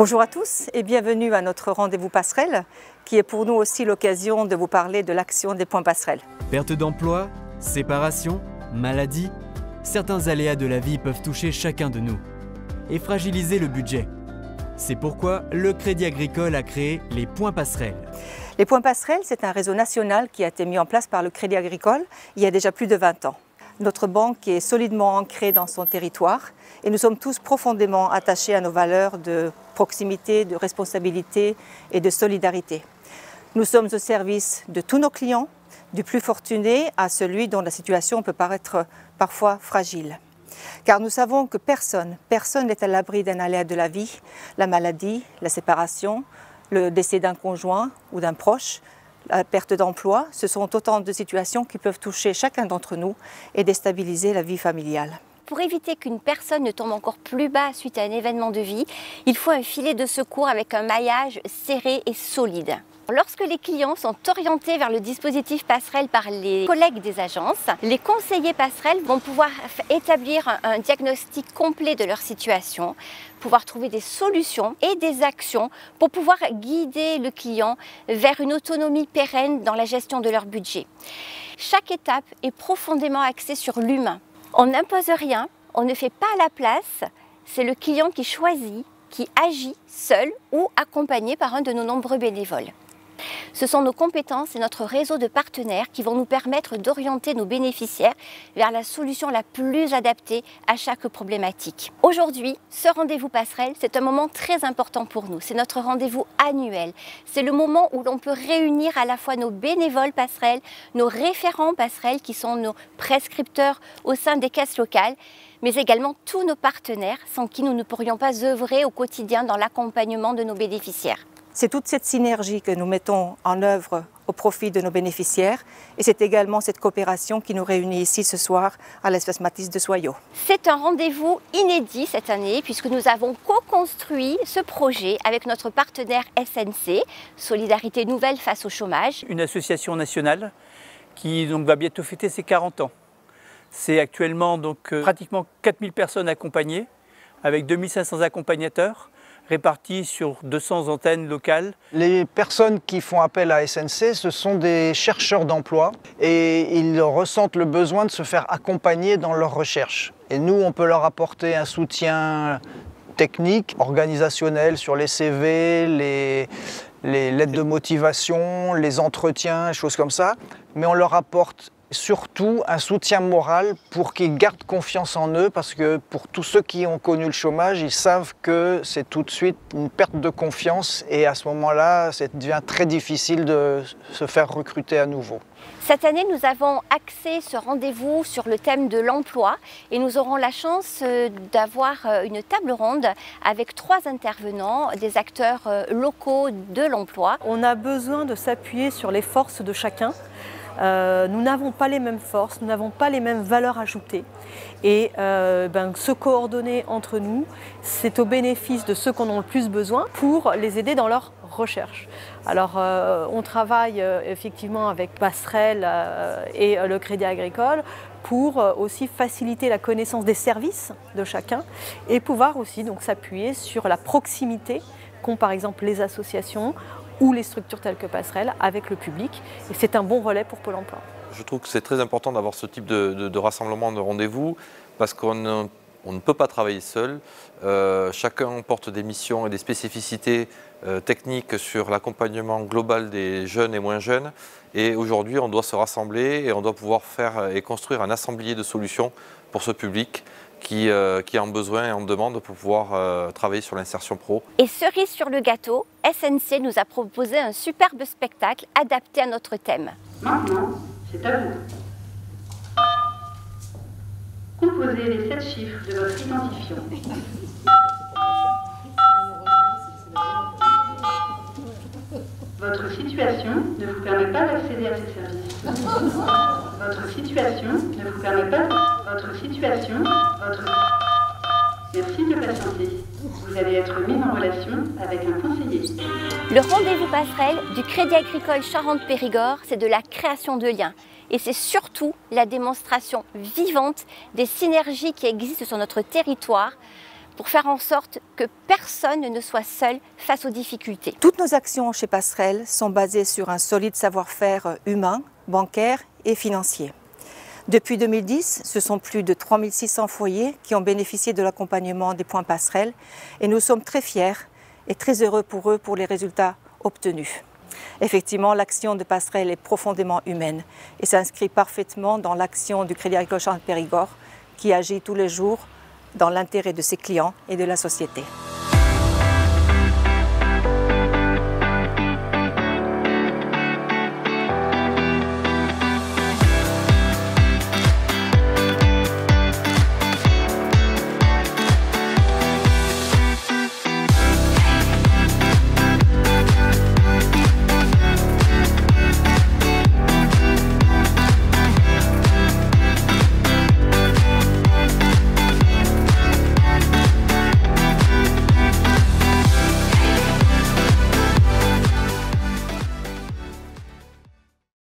Bonjour à tous et bienvenue à notre rendez-vous passerelle qui est pour nous aussi l'occasion de vous parler de l'action des points passerelles. Perte d'emploi, séparation, maladie, certains aléas de la vie peuvent toucher chacun de nous et fragiliser le budget. C'est pourquoi le Crédit Agricole a créé les points passerelles. Les points passerelles, c'est un réseau national qui a été mis en place par le Crédit Agricole il y a déjà plus de 20 ans. Notre banque est solidement ancrée dans son territoire et nous sommes tous profondément attachés à nos valeurs de proximité, de responsabilité et de solidarité. Nous sommes au service de tous nos clients, du plus fortuné à celui dont la situation peut paraître parfois fragile. Car nous savons que personne n'est à l'abri d'un aléa de la vie, la maladie, la séparation, le décès d'un conjoint ou d'un proche, la perte d'emploi, ce sont autant de situations qui peuvent toucher chacun d'entre nous et déstabiliser la vie familiale. Pour éviter qu'une personne ne tombe encore plus bas suite à un événement de vie, il faut un filet de secours avec un maillage serré et solide. Lorsque les clients sont orientés vers le dispositif passerelle par les collègues des agences, les conseillers passerelles vont pouvoir établir un diagnostic complet de leur situation, pouvoir trouver des solutions et des actions pour pouvoir guider le client vers une autonomie pérenne dans la gestion de leur budget. Chaque étape est profondément axée sur l'humain. On n'impose rien, on ne fait pas à la place, c'est le client qui choisit, qui agit seul ou accompagné par un de nos nombreux bénévoles. Ce sont nos compétences et notre réseau de partenaires qui vont nous permettre d'orienter nos bénéficiaires vers la solution la plus adaptée à chaque problématique. Aujourd'hui, ce rendez-vous passerelle, c'est un moment très important pour nous. C'est notre rendez-vous annuel. C'est le moment où l'on peut réunir à la fois nos bénévoles passerelles, nos référents passerelles qui sont nos prescripteurs au sein des caisses locales, mais également tous nos partenaires sans qui nous ne pourrions pas œuvrer au quotidien dans l'accompagnement de nos bénéficiaires. C'est toute cette synergie que nous mettons en œuvre au profit de nos bénéficiaires et c'est également cette coopération qui nous réunit ici ce soir à l'espace Matisse de Soyaux. C'est un rendez-vous inédit cette année puisque nous avons co-construit ce projet avec notre partenaire SNC, Solidarité Nouvelle face au chômage. Une association nationale qui va bientôt fêter ses 40 ans. C'est actuellement pratiquement 4000 personnes accompagnées avec 2500 accompagnateurs répartis sur 200 antennes locales. Les personnes qui font appel à SNC, ce sont des chercheurs d'emploi et ils ressentent le besoin de se faire accompagner dans leurs recherches. Et nous, on peut leur apporter un soutien technique, organisationnel sur les CV, les lettres de motivation, les entretiens, choses comme ça, mais on leur apporte surtout un soutien moral pour qu'ils gardent confiance en eux parce que pour tous ceux qui ont connu le chômage, ils savent que c'est tout de suite une perte de confiance et à ce moment-là, ça devient très difficile de se faire recruter à nouveau. Cette année, nous avons axé ce rendez-vous sur le thème de l'emploi et nous aurons la chance d'avoir une table ronde avec 3 intervenants, des acteurs locaux de l'emploi. On a besoin de s'appuyer sur les forces de chacun. Nous n'avons pas les mêmes forces, nous n'avons pas les mêmes valeurs ajoutées et se coordonner entre nous, c'est au bénéfice de ceux qui en ont le plus besoin pour les aider dans leur recherche. Alors on travaille effectivement avec Passerelle et le Crédit Agricole pour aussi faciliter la connaissance des services de chacun et pouvoir aussi s'appuyer sur la proximité qu'ont par exemple les associations ou les structures telles que Passerelle avec le public. Et c'est un bon relais pour Pôle emploi. Je trouve que c'est très important d'avoir ce type de rassemblement, de rendez-vous, parce qu'on ne peut pas travailler seul. Chacun porte des missions et des spécificités techniques sur l'accompagnement global des jeunes et moins jeunes. Et aujourd'hui, on doit se rassembler et on doit pouvoir faire et construire un assemblier de solutions pour ce public qui en besoin et en demande pour pouvoir travailler sur l'insertion pro. Et cerise sur le gâteau, SNC nous a proposé un superbe spectacle adapté à notre thème. Maintenant, c'est à vous. Composez les 7 chiffres de votre identifiant. Votre situation ne vous permet pas d'accéder à ces services. Votre situation ne vous permet pas... Merci de patienter. Vous allez être mis en relation avec un conseiller. Le rendez-vous passerelle du Crédit Agricole Charente-Périgord, c'est de la création de liens. Et c'est surtout la démonstration vivante des synergies qui existent sur notre territoire pour faire en sorte que personne ne soit seul face aux difficultés. Toutes nos actions chez Passerelle sont basées sur un solide savoir-faire humain, bancaire et financier. Depuis 2010, ce sont plus de 3600 foyers qui ont bénéficié de l'accompagnement des points Passerelle et nous sommes très fiers et très heureux pour eux pour les résultats obtenus. Effectivement, l'action de Passerelle est profondément humaine et s'inscrit parfaitement dans l'action du Crédit Agricole Charente-Périgord qui agit tous les jours dans l'intérêt de ses clients et de la société.